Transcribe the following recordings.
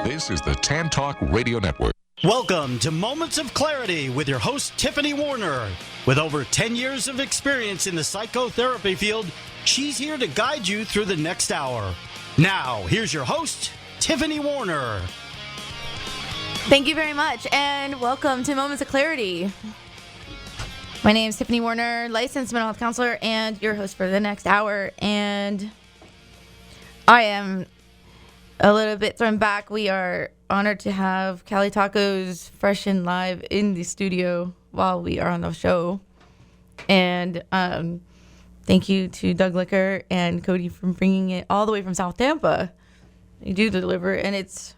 This is the Tan Talk Radio Network. Welcome to Moments of Clarity with your host, Tiffany Werhner. With over 10 years of experience in the psychotherapy field, she's here to guide you through the next hour. Now, here's your host, Tiffany Werhner. Thank you very much, and welcome to Moments of Clarity. My name is Tiffany Werhner, licensed mental health counselor, and your host for the next hour. And I am a little bit thrown back. We are honored to have Cali Tacos fresh and live in the studio while we are on the show. And thank you to Doug Licker and Cody for bringing it all the way from South Tampa. You do deliver, and it's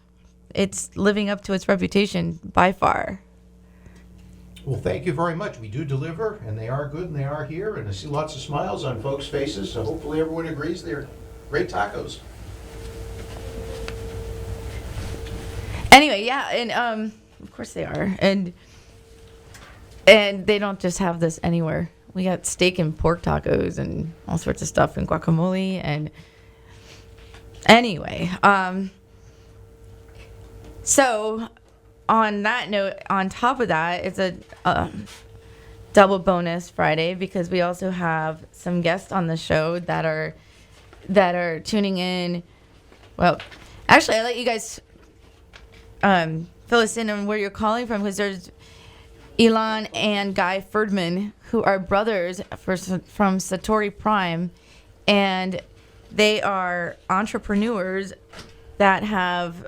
living up to its reputation by far. Well, thank you very much. We do deliver, and they are good, and they are here, and I see lots of smiles on folks' faces, so hopefully everyone agrees they're great tacos. Anyway, yeah, and of course they are, and they don't just have this anywhere. We got steak and pork tacos and all sorts of stuff, and guacamole, and anyway, so on that note, on top of that, it's a double bonus Friday because we also have some guests on the show that are tuning in. Well, actually, I let you guys fill us in on where you're calling from, because there's Ilam and Guy Ferdman, who are brothers from Satori Prime, and they are entrepreneurs that have,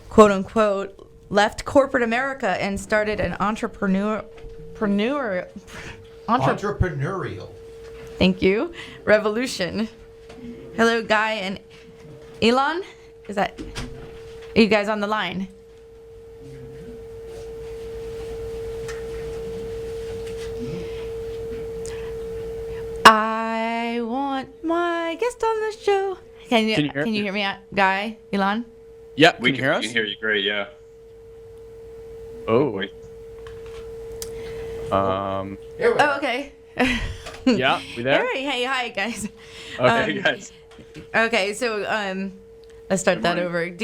quote unquote, left corporate America and started an entrepreneurial. Thank you. Revolution. Hello, Guy and Ilam. Are you guys on the line? I want my guest on the show. Can you hear me, Guy, Ilam? Yeah, we can hear us. We can hear you great, yeah. Oh, wait. Here we are. Okay. Yeah, we there? Hey, hi, guys. Okay, guys. Okay, so let's start that over.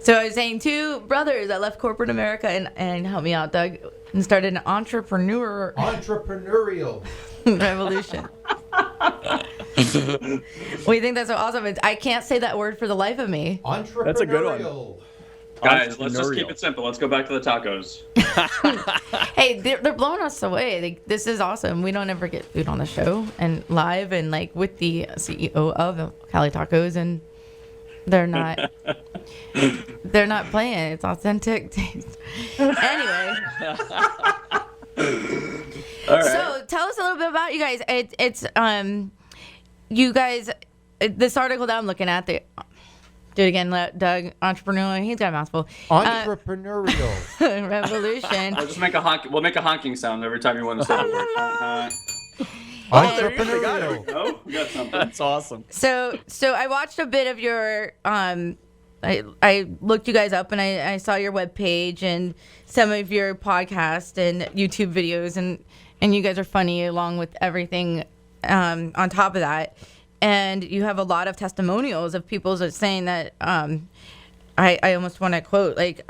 So I was saying, two brothers that left corporate America and help me out, Doug, and started an entrepreneurial revolution. We think that's so awesome. I can't say that word for the life of me. Entrepreneurial. That's a good one. Guys, let's just keep it simple. Let's go back to the tacos. Hey, they're blowing us away. This is awesome. We don't ever get food on the show and live and like with the CEO of Cali Tacos, and they're not playing. It's authentic taste. Anyway. All right. So tell us a little bit about you guys. It's you guys, this article that I'm looking at, do it again, Doug, entrepreneur, he's got a mouthful. Entrepreneurial. Revolution. We'll just make we'll make a honking sound every time you want to say the word. Entrepreneurial. Oh, we got something. That's awesome. So I watched a bit of your I looked you guys up, and I saw your webpage and some of your podcast and YouTube videos, and you guys are funny along with everything on top of that. And you have a lot of testimonials of people that saying that I almost want to quote, like,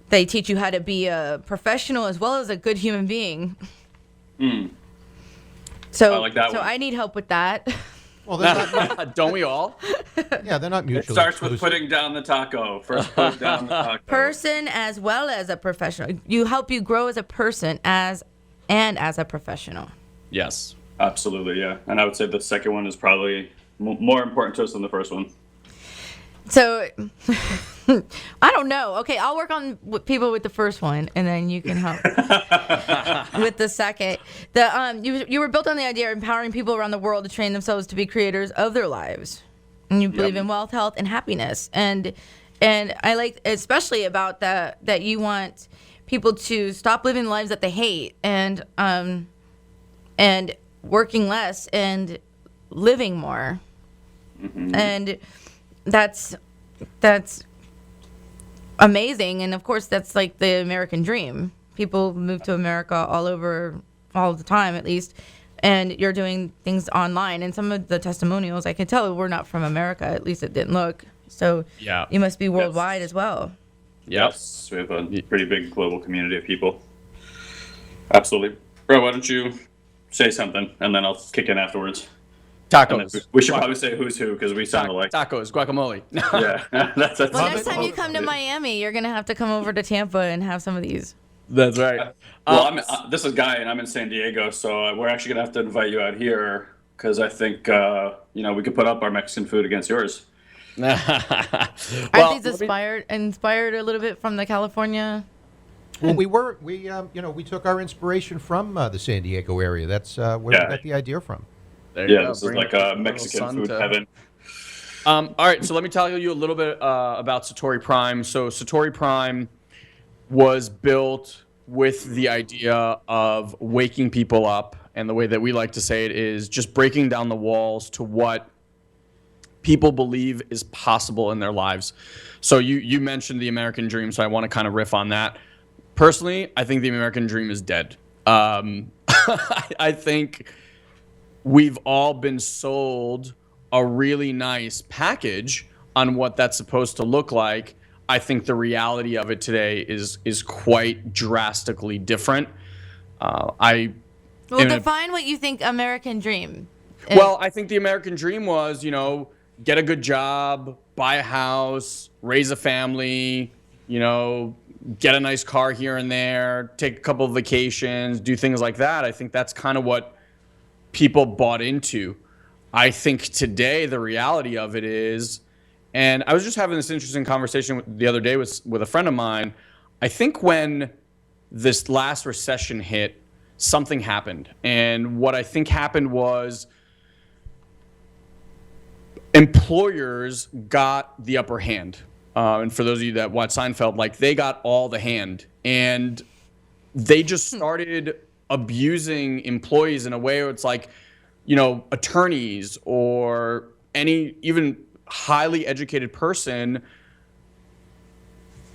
they teach you how to be a professional as well as a good human being. So I like that so one. I need help with that. Well, they're not, Don't we all? yeah, they're not mutually It starts exclusive. with putting down the taco. First, put down the taco. Person as well as a professional. You help you grow as a person as a professional. Yes. Absolutely, yeah. And I would say the second one is probably more important to us than the first one. So I don't know. Okay, I'll work on people with the first one, and then you can help with the second. You were built on the idea of empowering people around the world to train themselves to be creators of their lives, and you believe in wealth, health, and happiness. And I like especially about that you want people to stop living the lives that they hate, and working less and living more. And that's amazing. And of course, that's like the American dream. People move to America all over, all the time at least. And you're doing things online. And some of the testimonials, I can tell were not from America. At least it didn't look. So Yeah. you must be worldwide as well. Yep. Yes, we have a pretty big global community of people. Absolutely. Bro, why don't you say something, and then I'll kick in afterwards. And then Tacos. we should probably say who's who, because we sound alike. Tacos, guacamole. Yeah, that's Well, next time you come to Miami, you're gonna have to come over to Tampa and have some of these. That's right. Well, this is Guy, and I'm in San Diego, so we're actually gonna have to invite you out here, because I think we could put up our Mexican food against yours. Aren't these inspired a little bit from the California? Well, we took our inspiration from the San Diego area. That's where we got the idea from. There you go. This is Bring like a a little Mexican sun food to- heaven. All right, so let me tell you a little bit about Satori Prime. So Satori Prime was built with the idea of waking people up, and the way that we like to say it is just breaking down the walls to what people believe is possible in their lives. So you mentioned the American dream, so I want to kind of riff on that. Personally, I think the American dream is dead. I think we've all been sold a really nice package on what that's supposed to look like. I think the reality of it today is quite drastically different. Define what you think American dream is. Well, I think the American dream was, get a good job, buy a house, raise a family, get a nice car here and there, take a couple of vacations, do things like that. I think that's kind of what people bought into. I think today the reality of it is, and I was just having this interesting conversation the other day with a friend of mine. I think when this last recession hit, something happened. And what I think happened was employers got the upper hand. And for those of you that watch Seinfeld, they got all the hand. And they just started abusing employees in a way where it's like, attorneys or any even highly educated person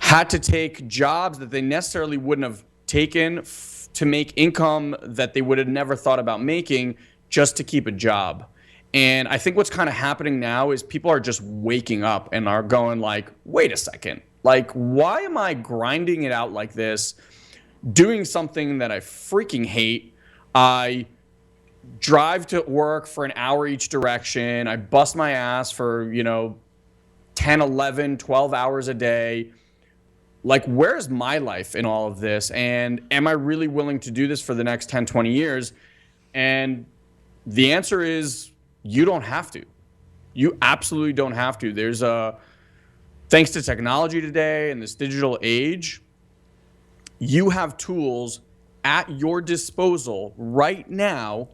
had to take jobs that they necessarily wouldn't have taken to make income that they would have never thought about making just to keep a job. And I think what's kind of happening now is people are just waking up and are going wait a second, why am I grinding it out like this, doing something that I freaking hate? I drive to work for an hour each direction. I bust my ass for, 10, 11, 12 hours a day. Where's my life in all of this? And am I really willing to do this for the next 10, 20 years? And the answer is you don't have to. You absolutely don't have to. There's thanks to technology today and this digital age, you have tools at your disposal right now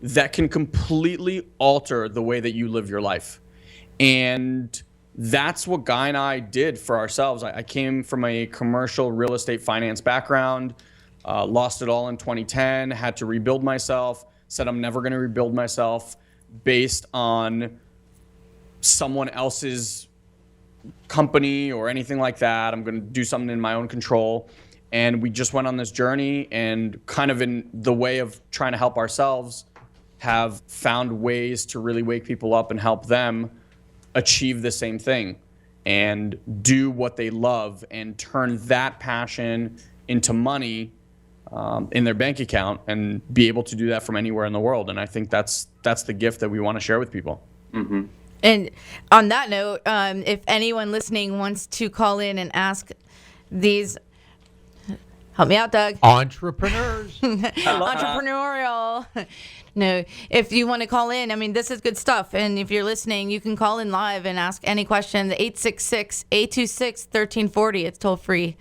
that can completely alter the way that you live your life. And that's what Guy and I did for ourselves. I came from a commercial real estate finance background, lost it all in 2010, had to rebuild myself, said I'm never going to rebuild myself based on someone else's company or anything like that. I'm going to do something in my own control. And we just went on this journey, and kind of in the way of trying to help ourselves, have found ways to really wake people up and help them achieve the same thing and do what they love and turn that passion into money in their bank account and be able to do that from anywhere in the world. And I think that's the gift that we want to share with people. Mm-hmm. And on that note, if anyone listening wants to call in and ask these, help me out, Doug. Entrepreneurs. Entrepreneurial. No, if you want to call in, this is good stuff. And if you're listening, you can call in live and ask any questions. 866-826-1340. It's toll free.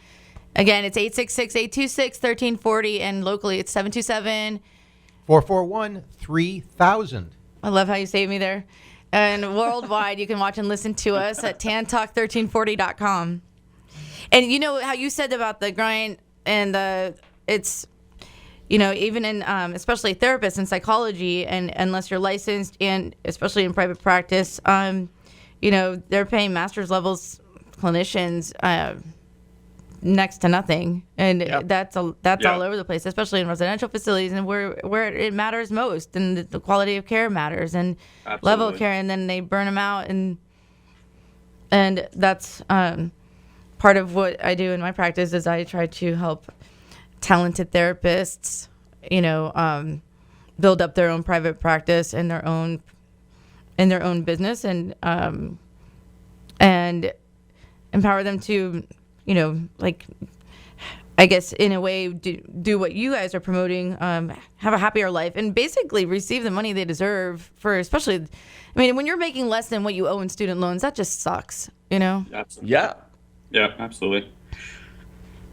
Again, it's 866-826-1340. And locally, it's 727 441-3000. I love how you saved me there. And worldwide, you can watch and listen to us at tantalk1340.com. And you know how you said about the grind and it's, even in, especially therapists and psychology, and unless you're licensed and especially in private practice, they're paying master's levels clinicians next to nothing. And that's all over the place, especially in residential facilities and where it matters most, and the quality of care matters and Absolutely. level of care, and then they burn them out. And and that's part of what I do in my practice is I try to help talented therapists, build up their own private practice in their own business, and empower them to, I guess in a way do what you guys are promoting, have a happier life, and basically receive the money they deserve for, especially, when you're making less than what you owe in student loans, that just sucks, Absolutely. Yeah, absolutely.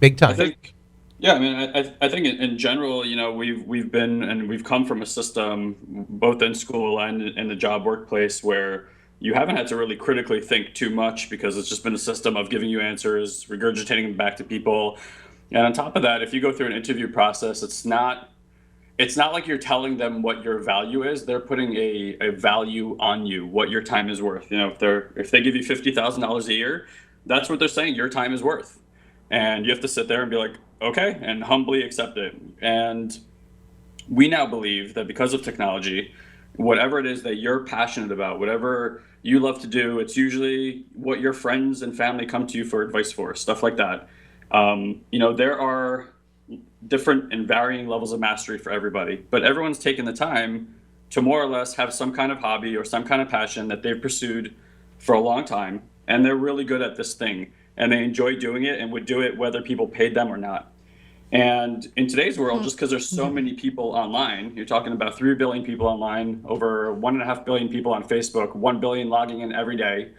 Big time. I think, yeah, I think in general, we've come from a system both in school and in the job workplace where you haven't had to really critically think too much because it's just been a system of giving you answers, regurgitating them back to people. And on top of that, if you go through an interview process, it's not like you're telling them what your value is. They're putting a value on you, what your time is worth. If they give you $50,000 a year, that's what they're saying your time is worth. And you have to sit there and be like, okay, and humbly accept it. And we now believe that because of technology, whatever it is that you're passionate about, whatever you love to do, it's usually what your friends and family come to you for advice for, stuff like that. There are different and varying levels of mastery for everybody, but everyone's taken the time to more or less have some kind of hobby or some kind of passion that they've pursued for a long time, and they're really good at this thing, and they enjoy doing it and would do it whether people paid them or not. And in today's world, just because there's so many people online, you're talking about 3 billion people online, over 1.5 billion people on Facebook, 1 billion logging in every day.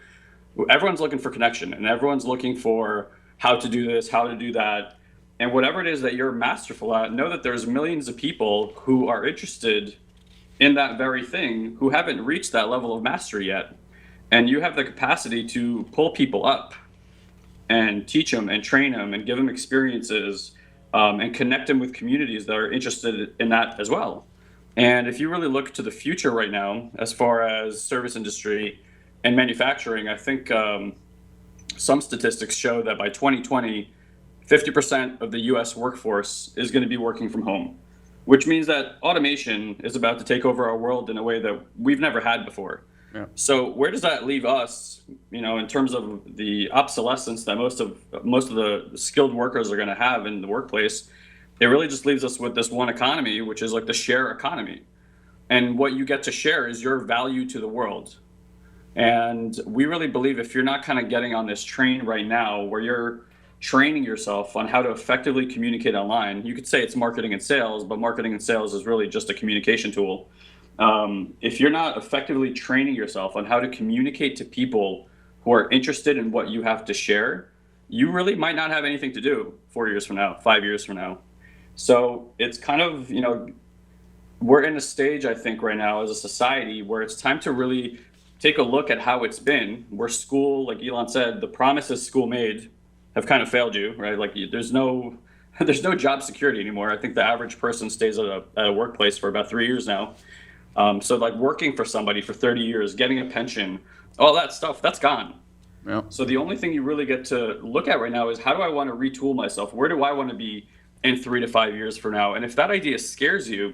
Everyone's looking for connection, and everyone's looking for how to do this, how to do that. And whatever it is that you're masterful at, know that there's millions of people who are interested in that very thing who haven't reached that level of mastery yet. And you have the capacity to pull people up and teach them and train them and give them experiences, and connect them with communities that are interested in that as well. And if you really look to the future right now, as far as service industry and manufacturing, I think some statistics show that by 2020, 50% of the US workforce is going to be working from home, which means that automation is about to take over our world in a way that we've never had before. Yeah. So where does that leave us, in terms of the obsolescence that most of the skilled workers are going to have in the workplace? It really just leaves us with this one economy, which is like the share economy. And what you get to share is your value to the world. And we really believe if you're not kind of getting on this train right now, where you're training yourself on how to effectively communicate online, you could say it's marketing and sales, but marketing and sales is really just a communication tool. If you're not effectively training yourself on how to communicate to people who are interested in what you have to share, you really might not have anything to do 4 years from now, 5 years from now. So it's kind of, we're in a stage, I think, right now as a society where it's time to really take a look at how it's been, where school, like Ilam said, the promises school made have kind of failed you, right? Like there's no job security anymore. I think the average person stays at a workplace for about 3 years now. So like working for somebody for 30 years, getting a pension, all that stuff, that's gone. Yeah. So the only thing you really get to look at right now is how do I want to retool myself? Where do I want to be in 3 to 5 years from now? And if that idea scares you,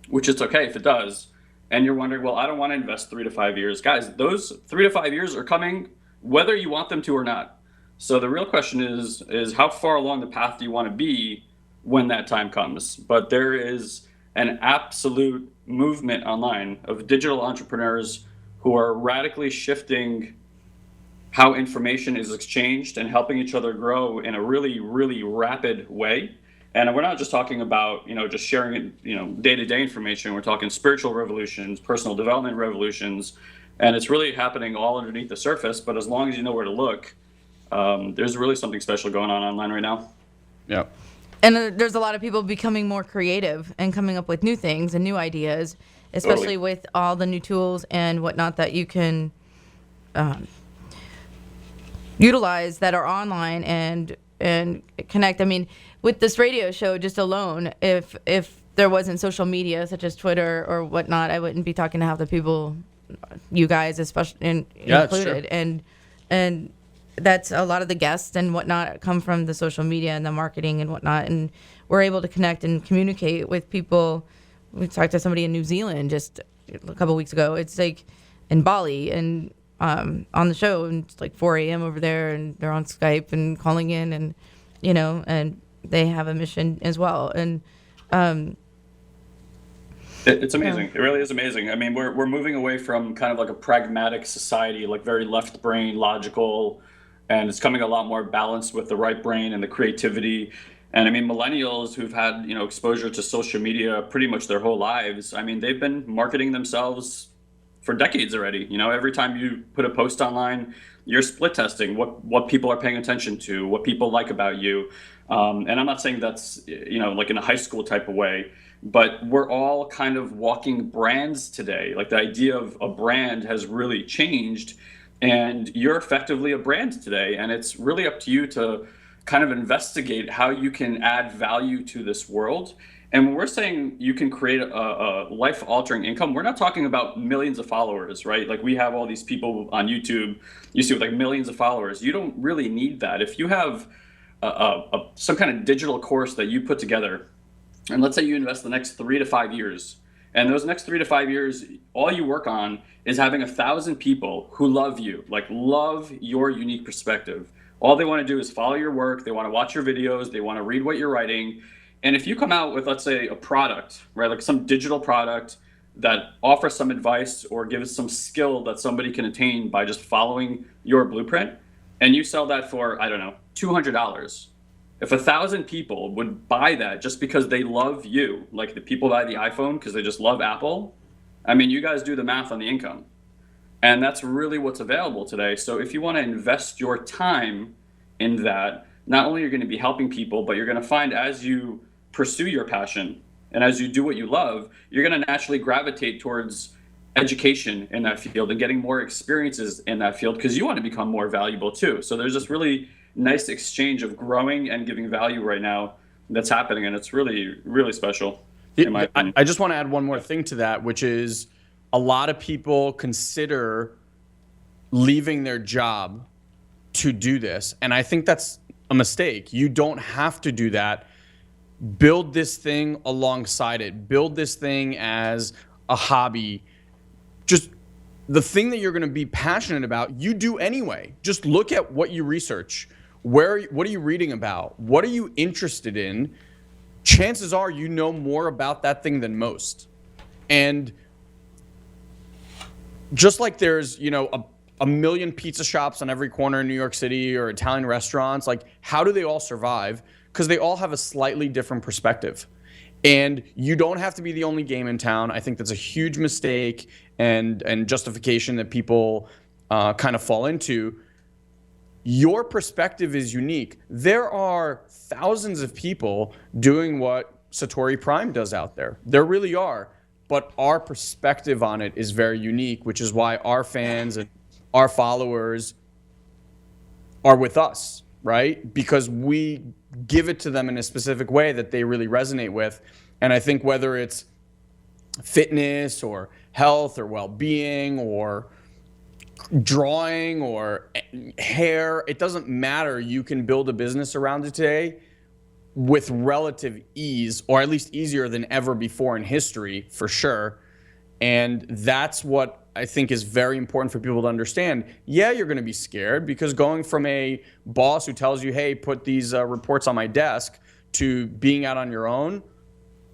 which it's okay if it does, and you're wondering, well, I don't want to invest 3 to 5 years. Guys, those 3 to 5 years are coming whether you want them to or not. So the real question is how far along the path do you want to be when that time comes? But there is an absolute movement online of digital entrepreneurs who are radically shifting how information is exchanged and helping each other grow in a really, really rapid way. And we're not just talking about, just sharing, day-to-day information. We're talking spiritual revolutions, personal development revolutions, and it's really happening all underneath the surface. But as long as you know where to look, there's really something special going on online right now. Yeah. And there's a lot of people becoming more creative and coming up with new things and new ideas, especially with all the new tools and whatnot that you can utilize that are online and connect. I mean, with this radio show just alone, if there wasn't social media such as Twitter or whatnot, I wouldn't be talking to half the people, you guys especially included. And that's a lot of the guests and whatnot come from the social media and the marketing and whatnot. And we're able to connect and communicate with people. We talked to somebody in New Zealand just a couple weeks ago. It's like in Bali, and on the show, and it's like 4 a.m. over there, and they're on Skype and calling in, and and they have a mission as well. And it's amazing. It really is amazing. I mean, we're moving away from kind of like a pragmatic society, like very left brain, logical, and it's coming a lot more balanced with the right brain and the creativity. And I mean, millennials who've had, exposure to social media pretty much their whole lives, I mean, they've been marketing themselves for decades already. Every time you put a post online, you're split testing what people are paying attention to, what people like about you. And I'm not saying that's, like in a high school type of way, but we're all kind of walking brands today. Like the idea of a brand has really changed, and you're effectively a brand today. And it's really up to you to kind of investigate how you can add value to this world. And when we're saying you can create a life-altering income, we're not talking about millions of followers, right? Like we have all these people on YouTube, you see with like millions of followers. You don't really need that. If you have some kind of digital course that you put together, and let's say you invest the next 3 to 5 years, and those next 3 to 5 years, all you work on is having 1,000 people who love you, like love your unique perspective. All they want to do is follow your work. They want to watch your videos. They want to read what you're writing. And if you come out with, let's say, a product, right, like some digital product that offers some advice or gives some skill that somebody can attain by just following your blueprint, and you sell that for, I don't know, $200. If 1,000 people would buy that just because they love you, like the people buy the iPhone because they just love Apple, I mean, you guys do the math on the income. And that's really what's available today. So if you want to invest your time in that, not only are you going to be helping people, but you're going to find as you pursue your passion and as you do what you love, you're going to naturally gravitate towards education in that field and getting more experiences in that field because you want to become more valuable too. So there's this really nice exchange of growing and giving value right now that's happening. And it's really, really special. In my opinion. I just want to add one more thing to that, which is a lot of people consider leaving their job to do this. And I think that's a mistake. You don't have to do that. Build this thing alongside it. Build this thing as a hobby. Just the thing that you're going to be passionate about, you do anyway. Just look at what you research. What are you reading about? What are you interested in? Chances are you know more about that thing than most. And just like there's, a million pizza shops on every corner in New York City or Italian restaurants, like how do they all survive? Because they all have a slightly different perspective. And you don't have to be the only game in town. I think that's a huge mistake and justification that people kind of fall into. Your perspective is unique. There are thousands of people doing what Satori Prime does out there. There really are. But our perspective on it is very unique, which is why our fans and our followers are with us, right? Because we give it to them in a specific way that they really resonate with. And I think whether it's fitness or health or well-being or drawing or hair, it doesn't matter. You can build a business around it today with relative ease, or at least easier than ever before in history, for sure. And that's what I think is very important for people to understand. Yeah, you're going to be scared because going from a boss who tells you, hey, put these reports on my desk, to being out on your own,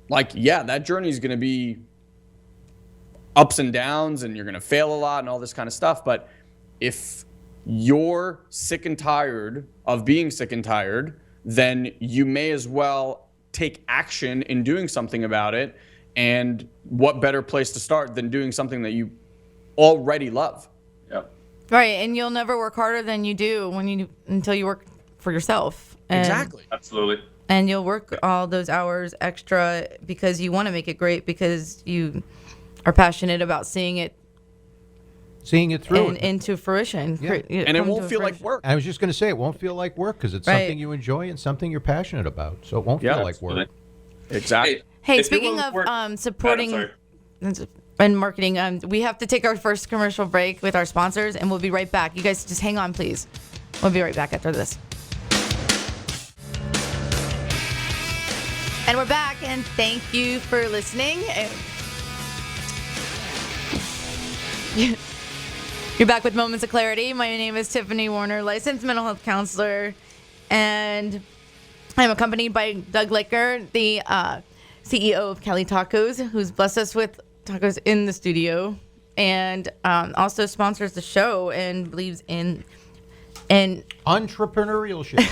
like, yeah, that journey is going to be ups and downs and you're going to fail a lot and all this kind of stuff. But if you're sick and tired of being sick and tired, then you may as well take action in doing something about it. And what better place to start than doing something that you already love? Yep. Right, and you'll never work harder than you do until you work for yourself. And, Exactly. Absolutely. And you'll work all those hours extra because you want to make it great, because you are passionate about seeing it through. and into fruition. Yeah. And it won't feel like work. I was just going to say, it won't feel like work because it's Right. something you enjoy and something you're passionate about. So it won't Yeah, feel like work. absolutely. Exactly. Hey, If speaking you of work- supporting sorry. and marketing, we have to take our first commercial break with our sponsors, and we'll be right back. You guys just hang on, please. We'll be right back after this. And we're back, and thank you for listening. You're back with Moments of Clarity. My name is Tiffany Werhner, licensed mental health counselor, and I'm accompanied by Doug Licker, the CEO of Cali Tacos, who's blessed us with tacos in the studio, and also sponsors the show and believes in Entrepreneurship.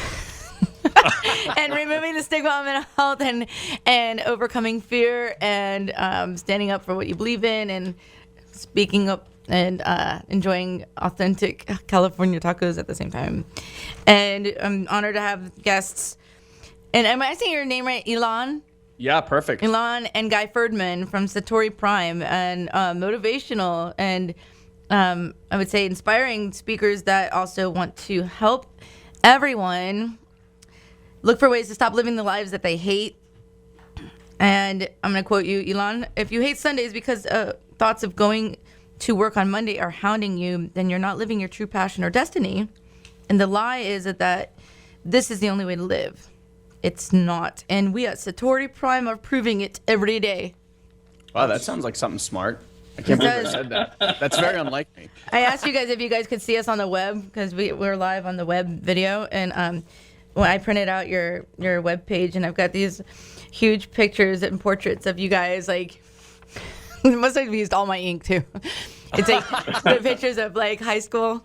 and removing the stigma of mental health and overcoming fear and standing up for what you believe in and speaking up and enjoying authentic California tacos at the same time. And I'm honored to have guests. And am I saying your name right? Ilam? Yeah, perfect. Ilam and Guy Ferdman from Satori Prime, and motivational and I would say inspiring speakers that also want to help everyone look for ways to stop living the lives that they hate. And I'm going to quote you, Ilam. If you hate Sundays because thoughts of going to work on Monday are hounding you, then you're not living your true passion or destiny. And the lie is that this is the only way to live. It's not. And we at Satori Prime are proving it every day. Wow, that sounds like something smart. I can't believe I said that. That's very unlike me. I asked you guys if you guys could see us on the web, because we're live on the web video. And when I printed out your web page, and I've got these huge pictures and portraits of you guys, like, it must have used all my ink too. It's like the pictures of like high school.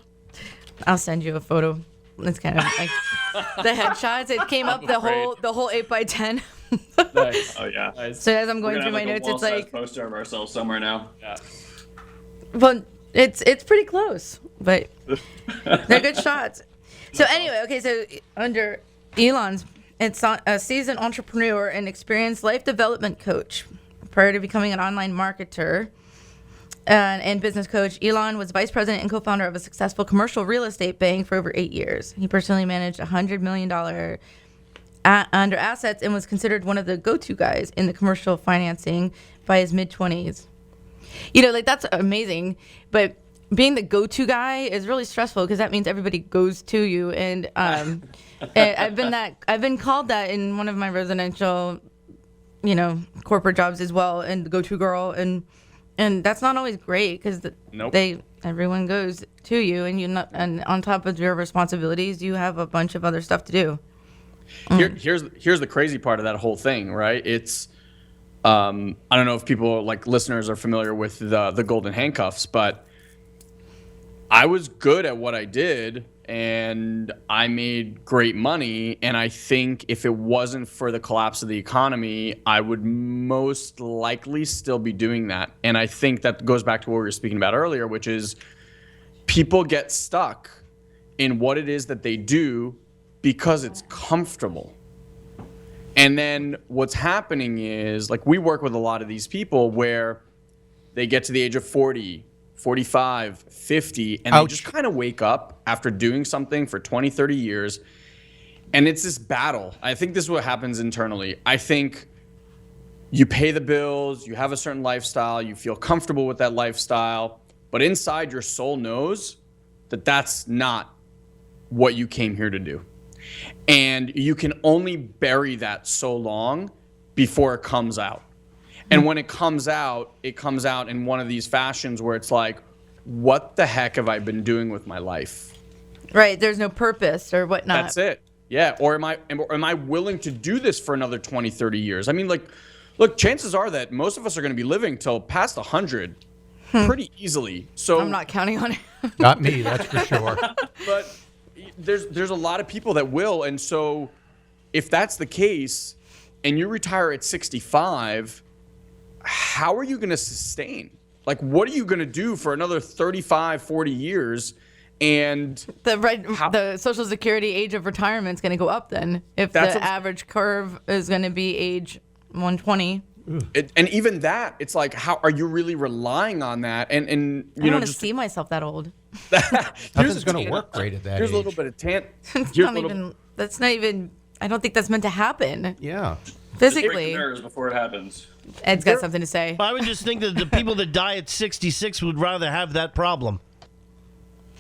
I'll send you a photo. It's kind of like the headshots. It came up the whole 8x10. Nice. Oh yeah. Nice. So as I'm going through my notes, it's like poster of ourselves somewhere now. Yeah. well, it's pretty close, but they're good shots. So anyway, okay, so under Ilam's, it's a seasoned entrepreneur and experienced life development coach. Prior to becoming an online marketer and business coach, Ilam was vice president and co-founder of a successful commercial real estate bank for over 8 years. He personally managed $100 million under assets and was considered one of the go-to guys in the commercial financing by his mid-20s. You know, like, that's amazing, but being the go-to guy is really stressful because that means everybody goes to you. And I've been called that in one of my residential, corporate jobs as well, and the go-to girl, and that's not always great because Nope. everyone goes to you, and on top of your responsibilities, you have a bunch of other stuff to do. Here's the crazy part of that whole thing, right? It's I don't know if people, like listeners, are familiar with the golden handcuffs, but I was good at what I did and I made great money. And I think if it wasn't for the collapse of the economy, I would most likely still be doing that. And I think that goes back to what we were speaking about earlier, which is people get stuck in what it is that they do because it's comfortable. And then what's happening is, like, we work with a lot of these people where they get to the age of 40, 45, 50, and Ouch. they just kind of wake up after doing something for 20, 30 years. And it's this battle. I think this is what happens internally. I think you pay the bills, you have a certain lifestyle, you feel comfortable with that lifestyle, but inside your soul knows that that's not what you came here to do. And you can only bury that so long before it comes out. And when it comes out in one of these fashions where it's like, what the heck have I been doing with my life? Right. There's no purpose or whatnot. That's it. Yeah. Or am I willing to do this for another 20, 30 years? I mean, like, look, chances are that most of us are going to be living till past 100 pretty easily. So I'm not counting on it. Not me, that's for sure. But there's a lot of people that will. And so if that's the case and you retire at 65, how are you going to sustain? Like, what are you going to do for another 35, 40 years? And the Social Security age of retirement is going to go up then if the average curve is going to be age 120. And even that, it's like, how are you really relying on that? And I don't want to see myself that old. Nothing's going to work great at that Here's age. a little bit of That's not even, I don't think that's meant to happen. Yeah. Physically. Before it happens. Ed's got something to say. I would just think that the people that die at 66 would rather have that problem.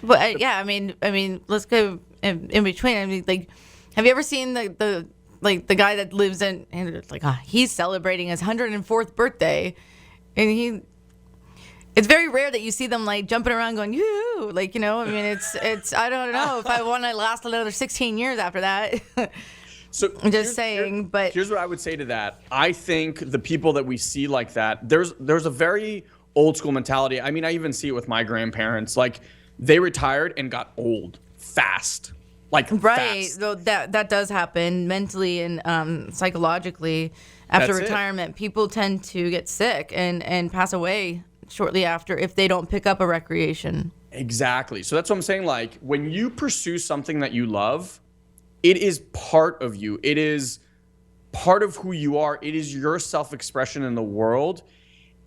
But yeah, I mean, let's go in between. I mean, like, have you ever seen the guy that lives in, and it's like, he's celebrating his 104th birthday, and It's very rare that you see them like jumping around going, yoo, like, you know, I mean, it's, I don't know if I want to last another 16 years after that. So I'm just saying, but here's what I would say to that. I think the people that we see like that, there's a very old school mentality. I mean, I even see it with my grandparents. Like, they retired and got old fast. Like, right, fast. though that does happen mentally and psychologically. After That's it. retirement, people tend to get sick and pass away shortly after if they don't pick up a recreation. Exactly. So that's what I'm saying. Like, when you pursue something that you love, it is part of you. It is part of who you are. It is your self-expression in the world.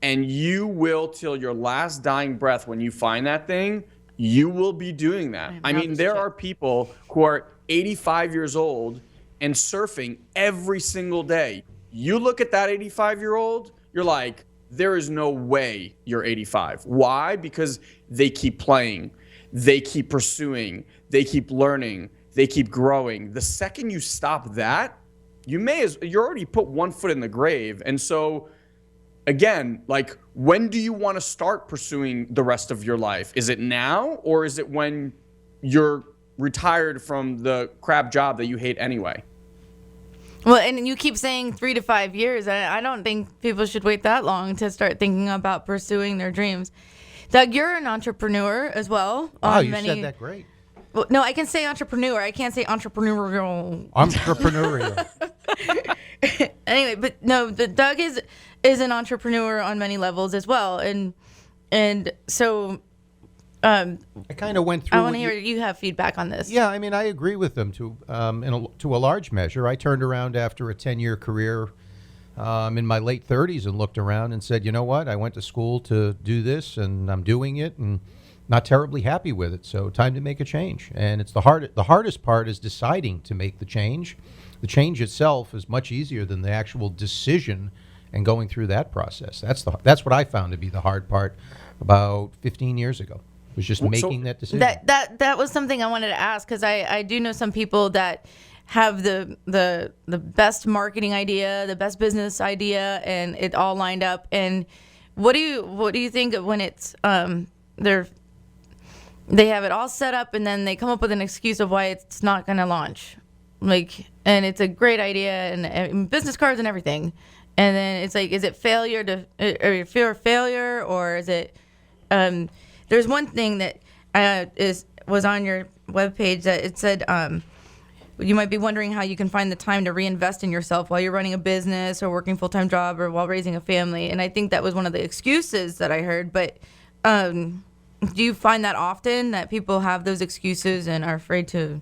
And you will, till your last dying breath, when you find that thing, you will be doing that. I mean, there are people who are 85 years old and surfing every single day. You look at that 85-year-old, you're like, there is no way you're 85. Why? Because they keep playing, they keep pursuing, they keep learning, they keep growing. The second you stop that, you already put one foot in the grave. And so, again, like, when do you want to start pursuing the rest of your life? Is it now, or is it when you're retired from the crap job that you hate anyway? Well, and you keep saying 3 to 5 years. I don't think people should wait that long to start thinking about pursuing their dreams. Doug, you're an entrepreneur as well. Wow, you said that great. Well, no, I can say entrepreneur. I can't say entrepreneurial. Entrepreneurial. Anyway, but no, Doug is an entrepreneur on many levels as well, and so I kind of went through. I want to hear you have feedback on this. Yeah, I mean, I agree with them to a large measure. I turned around after a 10-year career in my late 30s and looked around and said, you know what? I went to school to do this, and I'm doing it, and not terribly happy with it. So time to make a change. And it's the hardest part is deciding to make the change. The change itself is much easier than the actual decision and going through that process. That's what I found to be the hard part about 15 years ago. Was just making that decision. That was something I wanted to ask, because I do know some people that have the best marketing idea, the best business idea, and it all lined up. And what do you think of when it's they have it all set up and then they come up with an excuse of why it's not going to launch, like, and it's a great idea and business cards and everything, and then it's like, is it fear of failure, or is it? There's one thing that was on your webpage that it said, you might be wondering how you can find the time to reinvest in yourself while you're running a business or working full-time job or while raising a family. And I think that was one of the excuses that I heard. But do you find that often, that people have those excuses and are afraid to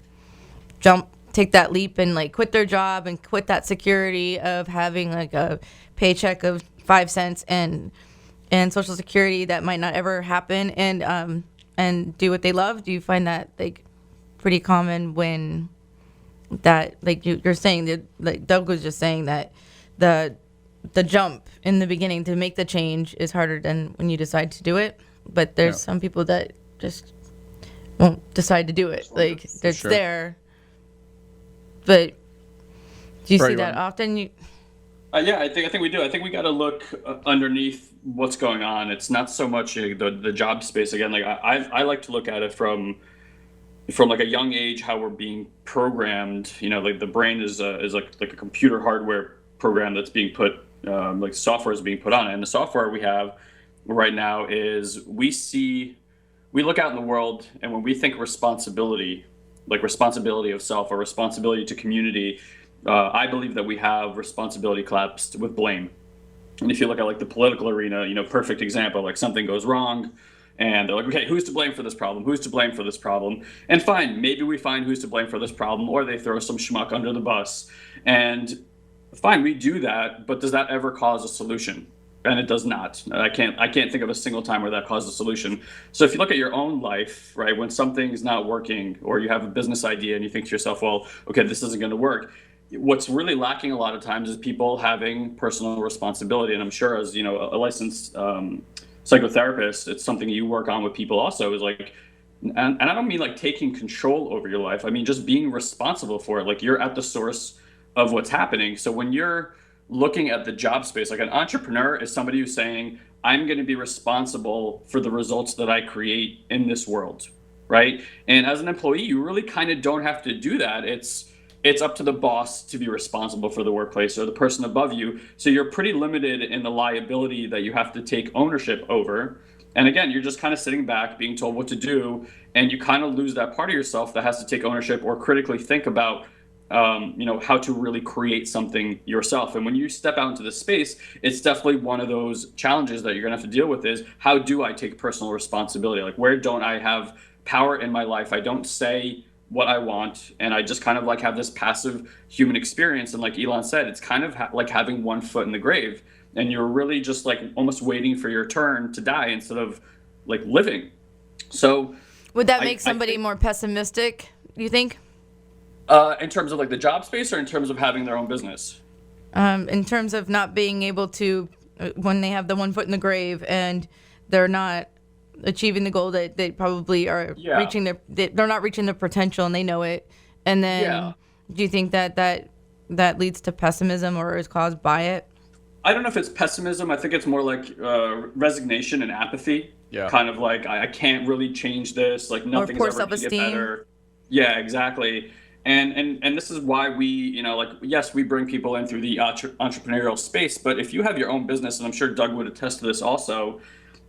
take that leap and like quit their job and quit that security of having like a paycheck of 5 cents and Social Security that might not ever happen, and do what they love? Do you find that like pretty common when that, like you're saying that, like Doug was just saying, that the jump in the beginning to make the change is harder than when you decide to do it? But there's some people that just won't decide to do it. Like, it's there. But do you see that often? Yeah, I think we do. I think we got to look underneath what's going on. It's not so much the job space. Again, like I like to look at it from like a young age, how we're being programmed. You know, like the brain is like a computer hardware program that's being put, like software is being put on it. And the software we have right now is we look out in the world, and when we think responsibility, like responsibility of self or responsibility to community, I believe that we have responsibility collapsed with blame. And if you look at like the political arena, you know, perfect example, like something goes wrong and they're like, okay, who's to blame for this problem? Who's to blame for this problem? And fine, maybe we find who's to blame for this problem, or they throw some schmuck under the bus. And fine, we do that, but does that ever cause a solution? And it does not. I can't think of a single time where that caused a solution. So if you look at your own life, right, when something's not working, or you have a business idea and you think to yourself, well, okay, this isn't going to work. What's really lacking a lot of times is people having personal responsibility. And I'm sure, as you know, a licensed psychotherapist, it's something you work on with people also, is like, and I don't mean like taking control over your life. I mean just being responsible for it. Like, you're at the source of what's happening. So when you're looking at the job space, like an entrepreneur is somebody who's saying, I'm going to be responsible for the results that I create in this world, right? And as an employee, you really kind of don't have to do that. It's up to the boss to be responsible for the workplace or the person above you. So you're pretty limited in the liability that you have to take ownership over. And again, you're just kind of sitting back, being told what to do, and you kind of lose that part of yourself that has to take ownership or critically think about, how to really create something yourself. And when you step out into the space, it's definitely one of those challenges that you're going to have to deal with is, how do I take personal responsibility? Like, where don't I have power in my life? I don't say what I want, and I just kind of like have this passive human experience. And like Ilan said, it's kind of like having one foot in the grave, and you're really just like almost waiting for your turn to die instead of like living. So would that make somebody more pessimistic, you think? In terms of like the job space, or in terms of having their own business? In terms of not being able to, when they have the one foot in the grave and they're not achieving the goal that they probably are reaching they're not reaching their potential and they know it. And then do you think that leads to pessimism or is caused by it? I don't know if it's pessimism. I think it's more like resignation and apathy. Yeah. Kind of like, I can't really change this. Like nothing's ever going to get better. Yeah, exactly. And this is why we, yes, we bring people in through the entrepreneurial space. But if you have your own business, and I'm sure Doug would attest to this also,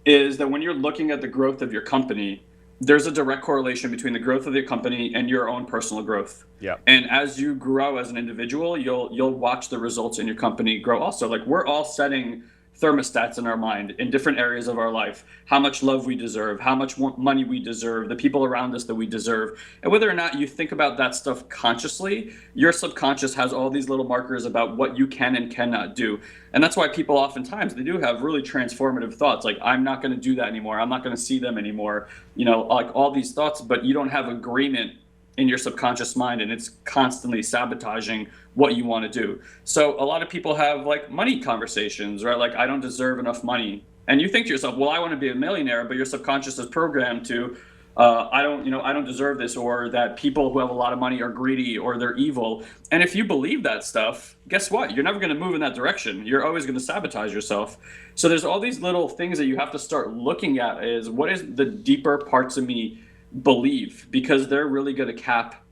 is that when you're looking at the growth of your company, there's a direct correlation between the growth of your company and your own personal growth. Yeah. And as you grow as an individual, you'll watch the results in your company grow also. Like, we're all setting thermostats in our mind in different areas of our life, how much love we deserve, how much money we deserve, the people around us that we deserve. And whether or not you think about that stuff consciously, your subconscious has all these little markers about what you can and cannot do. And that's why people oftentimes, they do have really transformative thoughts, like, I'm not going to do that anymore, I'm not going to see them anymore, like all these thoughts, but you don't have agreement in your subconscious mind, and it's constantly sabotaging what you want to do. So a lot of people have like money conversations, right? Like, I don't deserve enough money. And you think to yourself, well, I want to be a millionaire, but your subconscious is programmed to, I don't deserve this, or that people who have a lot of money are greedy or they're evil. And if you believe that stuff, guess what? You're never going to move in that direction. You're always going to sabotage yourself. So there's all these little things that you have to start looking at, is what is the deeper parts of me believe, because they're really going to cap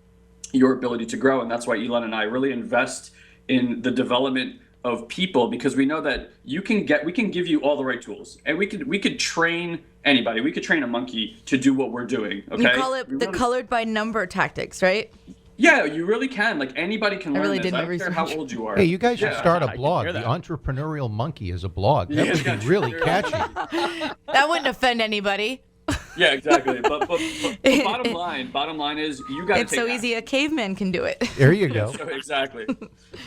your ability to grow. And that's why Ilan and I really invest in the development of people, because we know that we can give you all the right tools, and we could train anybody. We could train a monkey to do what we're doing. Okay, you call it the colored by number tactics, right? Yeah, you really can. Like, anybody can learn really this. I don't care how old you are. Hey, you guys should start a blog. The Entrepreneurial Monkey is a blog. That would be really catchy. That wouldn't offend anybody. Yeah, exactly. But bottom line is, you got to take It's so action. easy a caveman can do it. There you go. Exactly.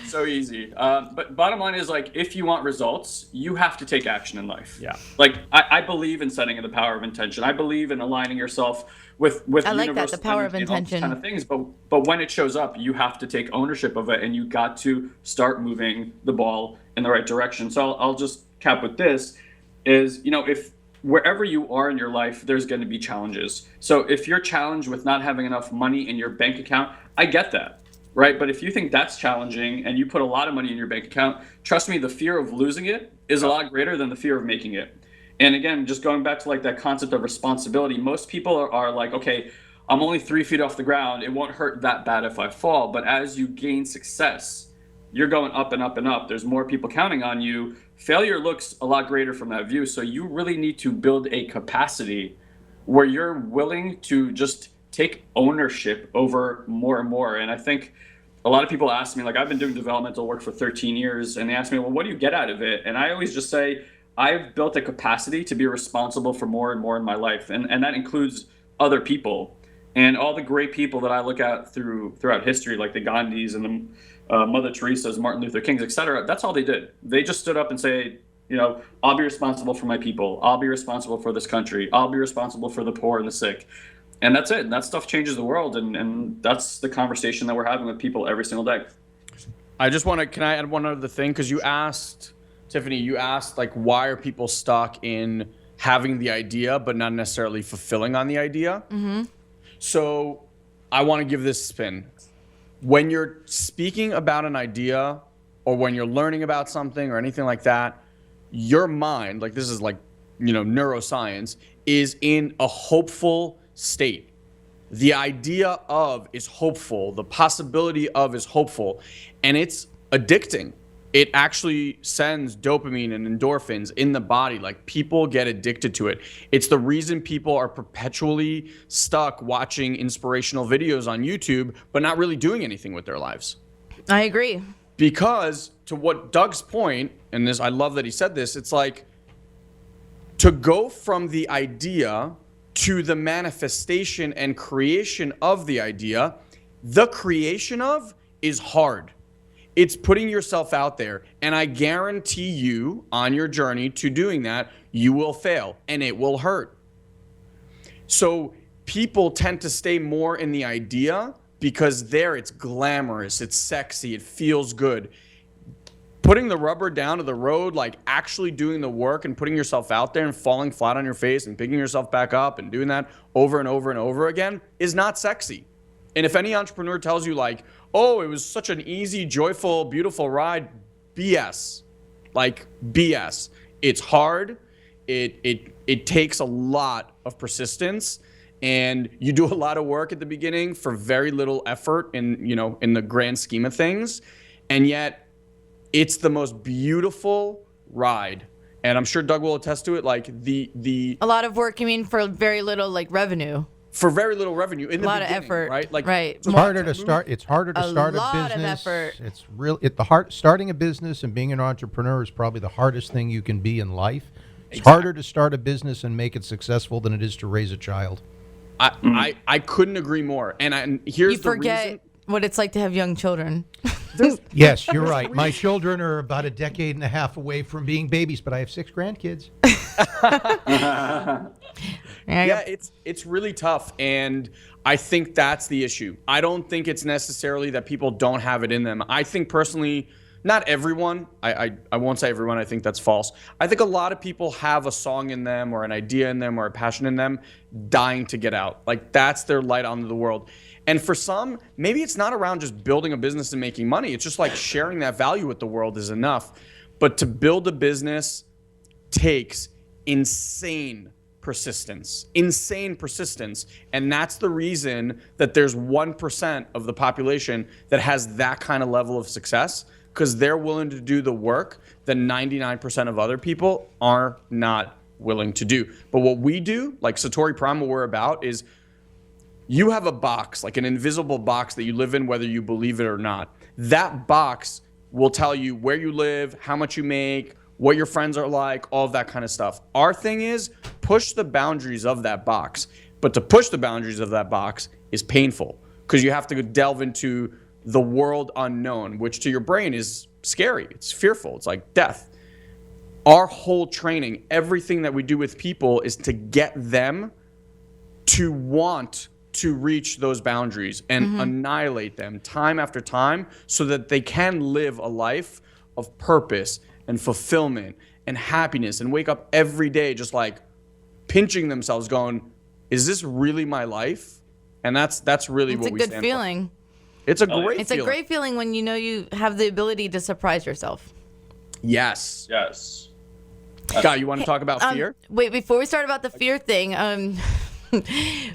So easy. But bottom line is, like, if you want results, you have to take action in life. Yeah. Like, I believe in setting the power of intention. I believe in aligning yourself with I like that, the power of intention. Kind of things. But when it shows up, you have to take ownership of it, and you got to start moving the ball in the right direction. So I'll just cap with this: is, if wherever you are in your life, there's going to be challenges. So if you're challenged with not having enough money in your bank account, I get that, right? But if you think that's challenging and you put a lot of money in your bank account, trust me, the fear of losing it is a lot greater than the fear of making it. And again, just going back to like that concept of responsibility, most people are like, okay, I'm only 3 feet off the ground. It won't hurt that bad if I fall. But as you gain success, you're going up and up and up. There's more people counting on you. Failure looks a lot greater from that view. So you really need to build a capacity where you're willing to just take ownership over more and more. And I think a lot of people ask me, like, I've been doing developmental work for 13 years, and they ask me, well, what do you get out of it? And I always just say, I've built a capacity to be responsible for more and more in my life. And that includes other people. And all the great people that I look at throughout history, like the Gandhis and the Mother Teresa's, Martin Luther King's, etc. That's all they did. They just stood up and say, I'll be responsible for my people. I'll be responsible for this country. I'll be responsible for the poor and the sick. And that's it. And that stuff changes the world. And that's the conversation that we're having with people every single day. Can I add one other thing? Because Tiffany, you asked, like, why are people stuck in having the idea but not necessarily fulfilling on the idea? Mm-hmm. So I want to give this a spin. When you're speaking about an idea, or when you're learning about something or anything like that, your mind, like this is like, neuroscience, is in a hopeful state. The idea of is hopeful. The possibility of is hopeful. And it's addicting. It actually sends dopamine and endorphins in the body. Like, people get addicted to it. It's the reason people are perpetually stuck watching inspirational videos on YouTube, but not really doing anything with their lives. I agree. Because to what Doug's point, and this, I love that he said this, it's like to go from the idea to the manifestation and creation of the idea, the creation of is hard. It's putting yourself out there. And I guarantee you, on your journey to doing that, you will fail and it will hurt. So people tend to stay more in the idea because there it's glamorous, it's sexy, it feels good. Putting the rubber down to the road, like actually doing the work and putting yourself out there and falling flat on your face and picking yourself back up and doing that over and over and over again is not sexy. And if any entrepreneur tells you like, oh, it was such an easy, joyful, beautiful ride, BS. Like BS. It's hard. It takes a lot of persistence, and you do a lot of work at the beginning for very little effort in the grand scheme of things. And yet it's the most beautiful ride. And I'm sure Doug will attest to it. Like a lot of work, you mean, for very little like revenue? For very little revenue in the beginning, a lot of effort, right? Like, right. It's harder to start. It's harder to start a business. A lot of effort. It's real. Starting a business and being an entrepreneur is probably the hardest thing you can be in life. It's harder to start a business and make it successful than it is to raise a child. I couldn't agree more. And here's the reason. You forget what it's like to have young children. Yes, you're right. My children are about a decade and a half away from being babies, but I have 6 grandkids. Yeah, it's really tough, and I think that's the issue. I don't think it's necessarily that people don't have it in them. I think personally, not everyone, I won't say everyone, I think that's false. I think a lot of people have a song in them or an idea in them or a passion in them dying to get out. Like, that's their light onto the world. And for some, maybe it's not around just building a business and making money. It's just like sharing that value with the world is enough. But to build a business takes insane persistence. And that's the reason that there's 1% of the population that has that kind of level of success, because they're willing to do the work that 99% of other people are not willing to do. But what we do, like Satori Prime, what we're about is you have a box, like an invisible box that you live in, whether you believe it or not. That box will tell you where you live, how much you make, what your friends are like, all of that kind of stuff. Our thing is push the boundaries of that box. But to push the boundaries of that box is painful because you have to delve into the world unknown, which to your brain is scary. It's fearful. It's like death. Our whole training, everything that we do with people is to get them to want to reach those boundaries and annihilate them time after time so that they can live a life of purpose and fulfillment and happiness and wake up every day just like pinching themselves going, is this really my life? And that's really what we stand for. It's a good feeling. It's a great feeling. It's a great feeling when you know you have the ability to surprise yourself. Yes. Yes. Guy, you want to talk about fear? Wait, before we start about the fear thing,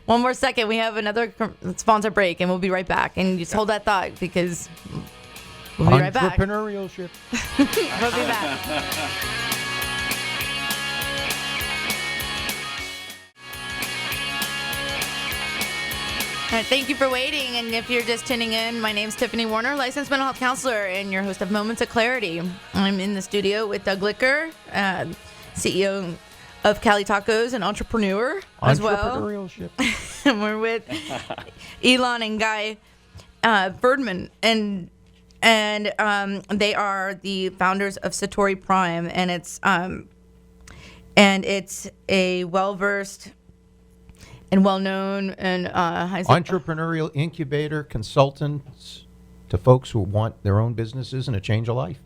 one more second. We have another sponsor break, and we'll be right back. And just hold that thought because we'll be right back. Entrepreneurship. We'll be back. All right, thank you for waiting. And if you're just tuning in, my name's Tiffany Werhner, licensed mental health counselor and your host of Moments of Clarity. I'm in the studio with Doug Licker, CEO of Cali Tacos and entrepreneur as well. Entrepreneurship. And we're with Ilam and Guy Ferdman, and they are the founders of Satori Prime, and it's a well-versed and well-known and entrepreneurial incubator consultants to folks who want their own businesses and a change of life.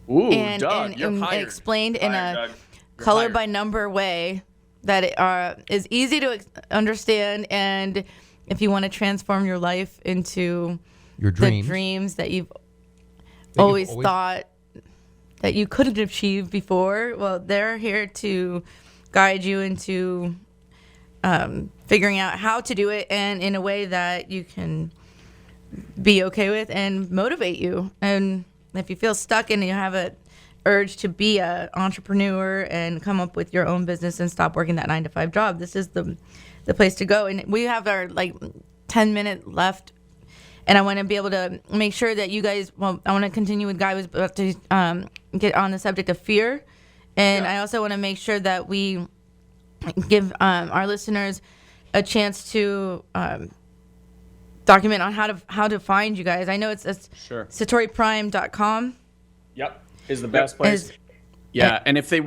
Ooh, and, Doug, you're hired. Explained You're in hired, a Doug. color by number way that is easy to understand, and if you want to transform your life into Your dreams. the dreams that you've always thought that you couldn't achieve before, well, they're here to guide you into figuring out how to do it, and in a way that you can be okay with and motivate you. And if you feel stuck and you have a urge to be an entrepreneur and come up with your own business and stop working that 9-to-5 job, this is the place to go. And we have our 10 minutes left, and I want to be able to make sure that you guys, well, I want to continue with Guy was about to get on the subject of fear, and I also want to make sure that we give our listeners a chance to document on how to find you guys. I know it's satoriprime.com. Yep, is the best place. And if you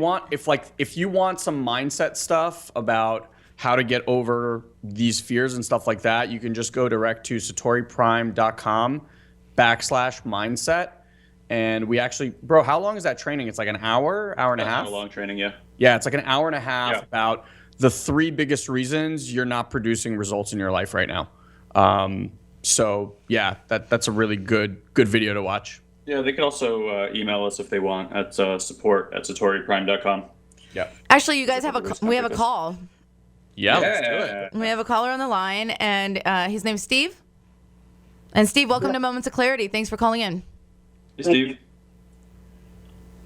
want some mindset stuff about how to get over these fears and stuff like that, you can just go direct to satoriprime.com/mindset. And we actually, bro, how long is that training? It's like an hour and a half? A long training, yeah. Yeah, it's like an hour and a half about the 3 biggest reasons you're not producing results in your life right now. So yeah, that's a really good video to watch. Yeah, they could also email us if they want at support@satoriprime.com. Yeah. Actually, you guys we have a call. Yeah, let's do it. We have a caller on the line, and his name's Steve. And Steve, welcome to Moments of Clarity. Thanks for calling in. Hey, Steve.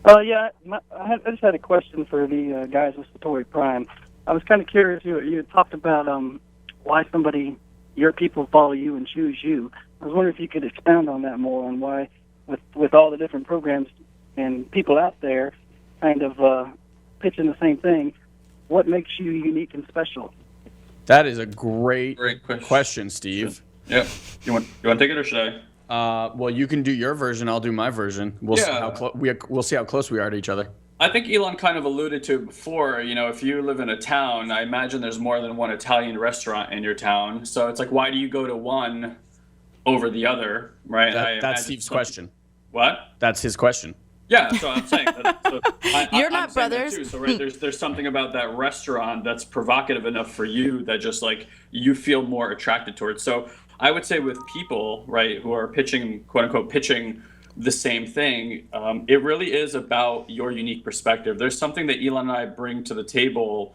I just had a question for the guys with Satori Prime. I was kind of curious. You had talked about why your people follow you and choose you. I was wondering if you could expound on that more, on why, with all the different programs and people out there kind of pitching the same thing, what makes you unique and special? That is a great question, Steve. Yeah. You want to take it, or should I? Well, you can do your version. I'll do my version. We'll see how close we are to each other. I think Ilam kind of alluded to it before. If you live in a town, I imagine there's more than one Italian restaurant in your town. So it's like, why do you go to one over the other, right? That's Steve's question. What? That's his question. Yeah, so I'm saying you're not I'm brothers. Too. So there's something about that restaurant that's provocative enough for you that just you feel more attracted towards. So I would say with people, right, who are pitching, quote unquote, pitching the same thing, it really is about your unique perspective. There's something that Ilan and I bring to the table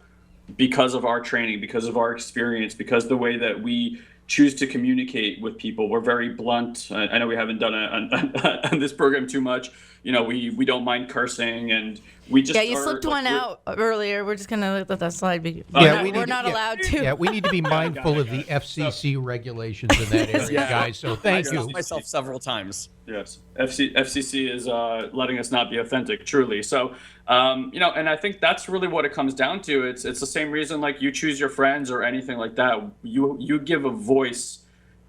because of our training, because of our experience, because the way that we choose to communicate with people. We're very blunt. I know we haven't done it on this program too much. We don't mind cursing, and we just you slipped one out earlier. We're just gonna let that slide. We're not allowed to. Yeah, we need to be mindful of the FCC regulations in that area, guys. So thank you. I myself several times. Yes, FCC is letting us not be authentic, truly. So, and I think that's really what it comes down to. It's the same reason you choose your friends or anything like that. You give a voice,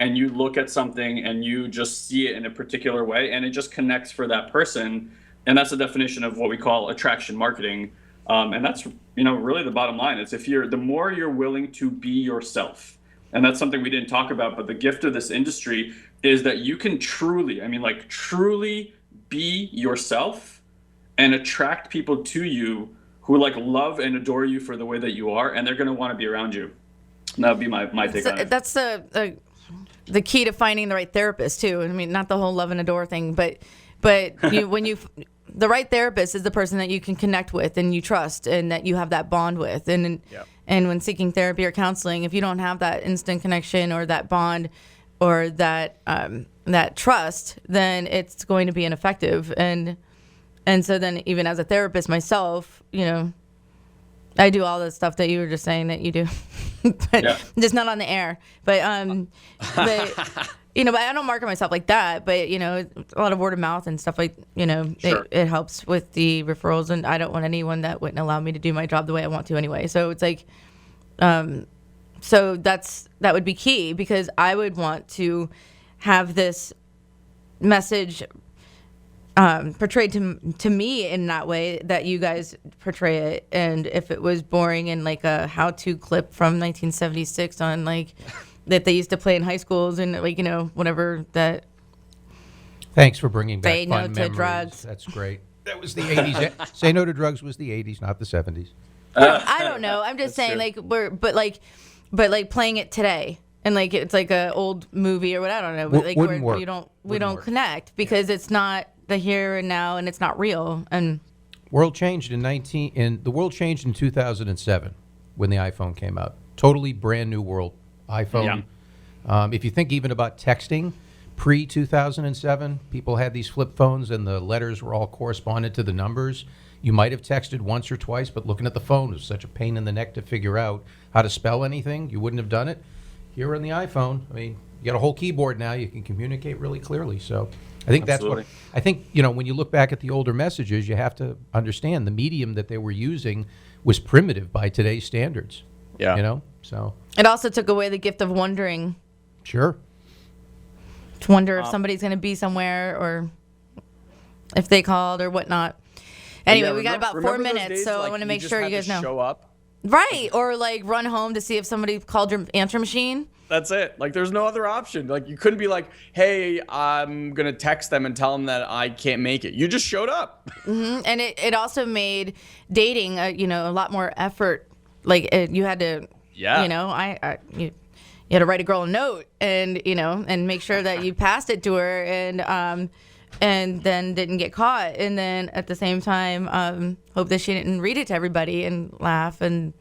and you look at something and you just see it in a particular way, and it just connects for that person. And that's the definition of what we call attraction marketing. And that's really the bottom line. It's the more you're willing to be yourself. And that's something we didn't talk about, but the gift of this industry is that you can truly be yourself and attract people to you who love and adore you for the way that you are, and they're going to want to be around you. And that would be my take on it. That's the key to finding the right therapist too. I mean, not the whole love and adore thing, but the right therapist is the person that you can connect with and you trust and that you have that bond with. And when seeking therapy or counseling, if you don't have that instant connection or that bond or that trust, then it's going to be ineffective. And so then even as a therapist myself, I do all the stuff that you were just saying that you do, but just not on the air. But but I don't market myself like that. But a lot of word of mouth and stuff Sure. it helps with the referrals, and I don't want anyone that wouldn't allow me to do my job the way I want to anyway. So it's so that would be key, because I would want to have this message portrayed to me in that way that you guys portray it. And if it was boring and a how-to clip from 1976 on that they used to play in high schools and whatever that. Thanks for bringing back Say fun no to memories. drugs. That's great. That was the 80s. Say no to drugs was the 80s, not the 70s. I don't know. I'm just saying but playing it today. And it's like a old movie or what, I don't know. But Wouldn't work. we don't connect because it's not the here and now, and it's not real. And The world changed in 2007 when the iPhone came out. Totally brand new world. iPhone. If you think even about texting, pre-2007, people had these flip phones and the letters were all corresponded to the numbers. You might have texted once or twice, but looking at the phone was such a pain in the neck to figure out how to spell anything. You wouldn't have done it. Here on the iPhone, I mean, you got a whole keyboard now. You can communicate really clearly. So I think Absolutely. I think, when you look back at the older messages, you have to understand the medium that they were using was primitive by today's standards. Yeah. So. it also took away the gift of wondering. Sure. To wonder if somebody's going to be somewhere or if they called or whatnot. Anyway, we got about 4 minutes, so I want to make sure you guys know. Show up. Right, or like run home to see if somebody called your answer machine. That's it. Like, there's no other option. Like, you couldn't be like, hey, I'm going to text them and tell them that I can't make it. You just showed up. Mm-hmm. And it also made dating, a lot more effort. Like, you had to, you had to write a girl a note and, and make sure that you passed it to her and then didn't get caught. And then at the same time, hope that she didn't read it to everybody and laugh and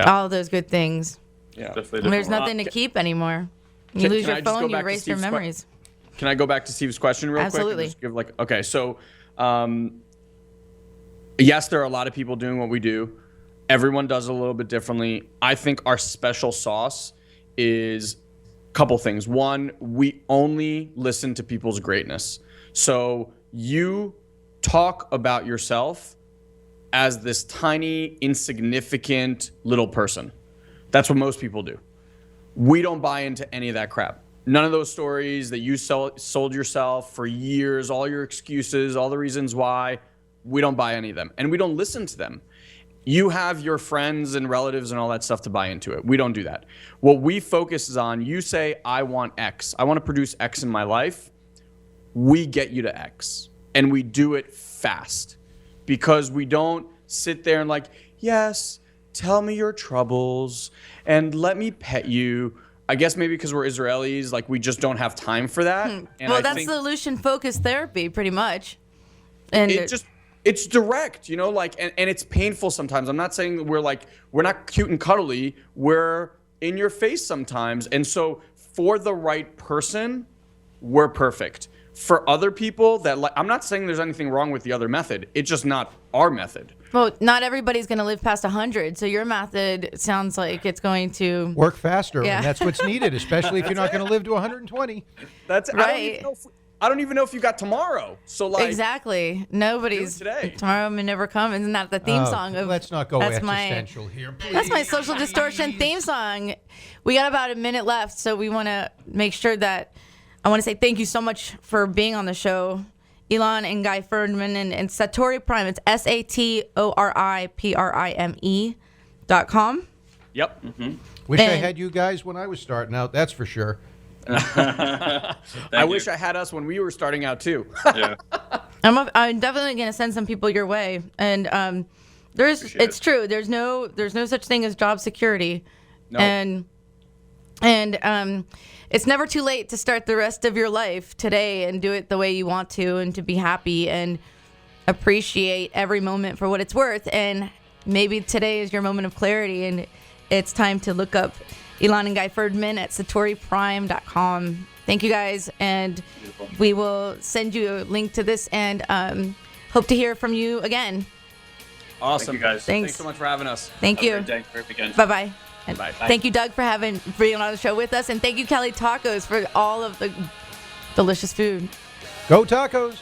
all those good things. Yeah. And there's nothing to keep anymore. You lose your phone, you erase your memories. Can I go back to Steve's question real Absolutely. quick? Absolutely. So, yes, there are a lot of people doing what we do. Everyone does it a little bit differently. I think our special sauce is a couple things. One, we only listen to people's greatness. So you talk about yourself as this tiny, insignificant little person. That's what most people do. We don't buy into any of that crap. None of those stories that you sold yourself for years, all your excuses, all the reasons why, we don't buy any of them. And we don't listen to them. You have your friends and relatives and all that stuff to buy into it. We don't do that. What we focus is on, you say, I want X. I want to produce X in my life. We get you to X. And we do it fast. Because we don't sit there and like, yes, tell me your troubles and let me pet you. I guess maybe because we're Israelis, like we just don't have time for that. And well, that's solution-focused therapy, pretty much. And it's direct, and it's painful sometimes. I'm not saying that we're not cute and cuddly. We're in your face sometimes. And so for the right person, we're perfect. For other people I'm not saying there's anything wrong with the other method. It's just not our method. Well, not everybody's going to live past 100. So your method sounds like it's going to work faster. Yeah. And that's what's needed, especially if you're not going to live to 120. That's right. I don't even know if you got tomorrow. So exactly. Nobody's today. Tomorrow may never come. Isn't that the theme song of? Let's not go existential here, please. That's my Social Distortion theme song. We got about a minute left, so we want to make sure that I want to say thank you so much for being on the show, Ilan and Guy Ferdman and Satori Prime. It's SATORIPRIME.com. Yep. Mm-hmm. Wish I had you guys when I was starting out. That's for sure. I wish I had us when we were starting out too. Yeah. I'm definitely going to send some people your way, and it's true. There's no such thing as job security, No. and it's never too late to start the rest of your life today and do it the way you want to, and to be happy and appreciate every moment for what it's worth. And maybe today is your moment of clarity, and it's time to look up Ilan and Guy Ferdman at satoriprime.com. Thank you guys, and we will send you a link to this, and hope to hear from you again. Awesome. Thank you guys. Thanks. Thanks so much for having us. Thank you. Have a great day. Great weekend. Bye-bye. And Bye. thank you, Doug, for being on the show with us, and thank you, Cali Tacos, for all of the delicious food. Go Tacos!